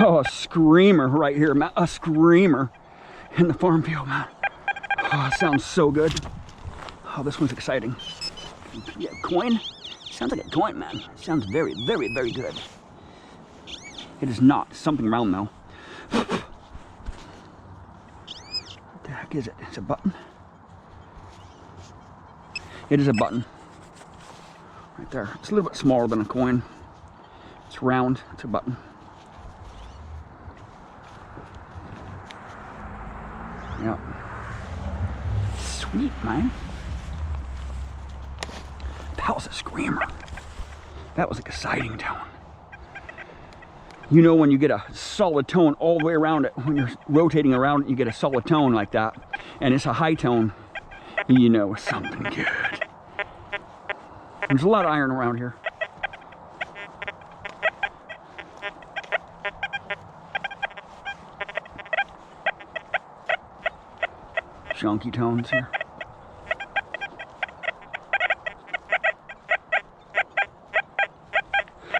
Oh, a screamer right here, man. A screamer in the farm field, man. Oh, it sounds so good. Oh, this one's exciting. Yeah, coin? Sounds like a coin, man. It sounds very, very, very good. It is not. Something round, though. What the heck is it? It's a button. It is a button. Right there. It's a little bit smaller than a coin. It's round. It's a button. Yep. Sweet, man. That was a screamer. That was an exciting tone. You know when you get a solid tone all the way around it, when you're rotating around it, you get a solid tone like that, and it's a high tone, you know it's something good. There's a lot of iron around here. Chunky tones here.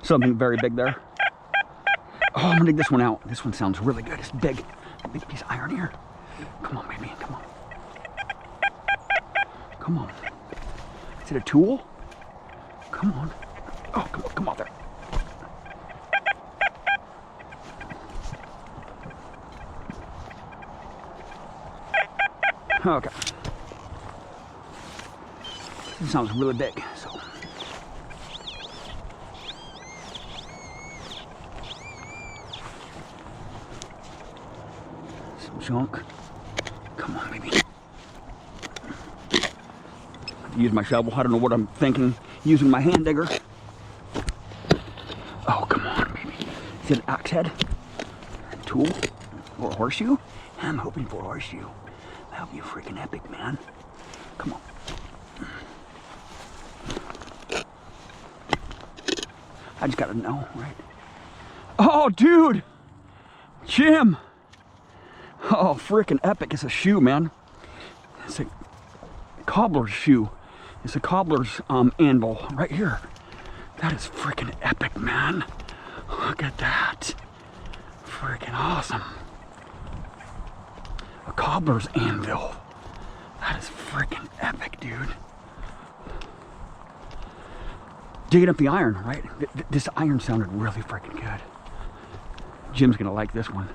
Something very big there. Oh, I'm gonna dig this one out. This one sounds really good. It's big. A big piece of iron here. Come on, baby. Come on. Come on. Is it a tool? Come on. Oh, come on. Come on there. Okay. This sounds really big, so. Some junk. Come on, baby. Use my shovel. I don't know what I'm thinking. Using my hand digger. Oh, come on, baby. Is it an axe head? A tool? Or a horseshoe? I'm hoping for a horseshoe. That'll be freaking epic, man. Come on. I just gotta know, right? Oh, dude! Jim! Oh, freaking epic. It's a shoe, man. It's a cobbler's shoe. It's a cobbler's anvil right here. That is freaking epic, man. Look at that. Freaking awesome. A cobbler's anvil. That is freaking epic, dude. Digging up the iron, right? This iron sounded really freaking good. Jim's gonna like this one.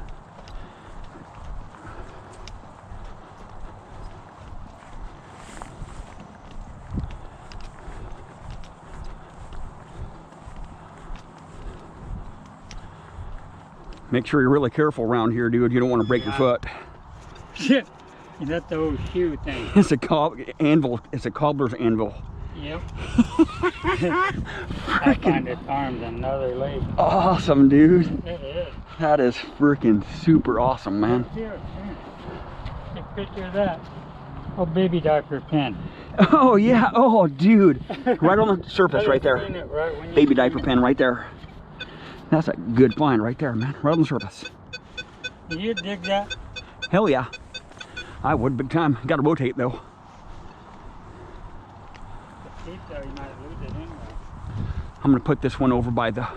Make sure you're really careful around here, dude. You don't want to break your foot. Shit. That's the old shoe thing. It's a anvil. It's a cobbler's anvil. Yep. I find it arms another leg. Awesome, dude. It is. That is freaking super awesome, man. Here, take a picture of that. Oh, baby diaper pen. Oh, yeah. Oh, dude. Right on the surface right there. Right baby diaper pen right there. That's a good find right there, man. Right on the surface. Did you dig that? Hell yeah. I would big time. Got to rotate though. Though, you might lose it anyway. I'm gonna put this one over by the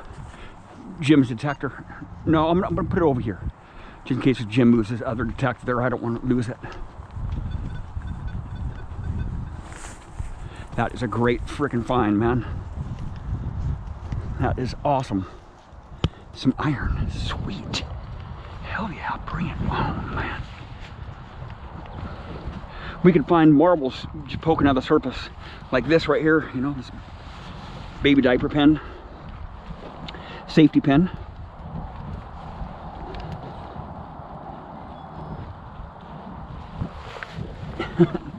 Jim's detector. No, I'm gonna put it over here, just in case Jim moves his other detector there. I don't want to lose it. That is a great freaking find, man. That is awesome. Some iron, sweet. Hell yeah, bring it on, man. We could find marbles just poking out of the surface like this right here, you know, this baby diaper pen, safety pen.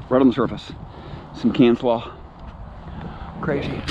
Right on the surface. Some can slaw. Crazy.